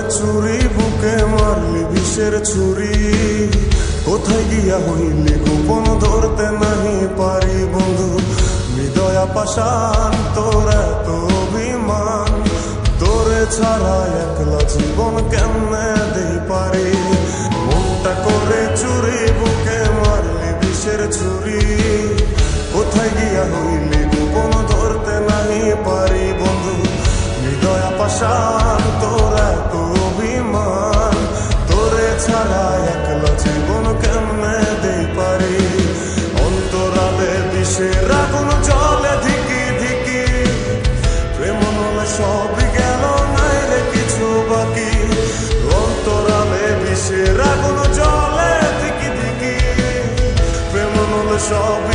চুরি বুকে মারলি বিষের ছুরি কোথায় গিয়া হইলি গোপন ধরতে নাহি পারি বন্ধু হৃদয়া পাষাণ তোর এত অভিমান তোরে ছাড়া একলা জীবন কেমনে দেই পারি মনটা করে চুরি বুকে মারলি বিষের ছুরি কোথায় গিয়া হইলি গোপন ধরতে নাহি পারি বন্ধু হৃদয়া পাষাণ তোর এত অভিমান তোরে ছাড়া একলা জীবন কেমনে দেই পারি অন্তরালে বিষের আগুন জ্বলে ধিকি ধিকি প্রেম নলে সবই গেল নাই রে কিছু বাকি অন্তরালে বিষের আগুন জ্বলে ধিকি ধিকি প্রেম নলে সব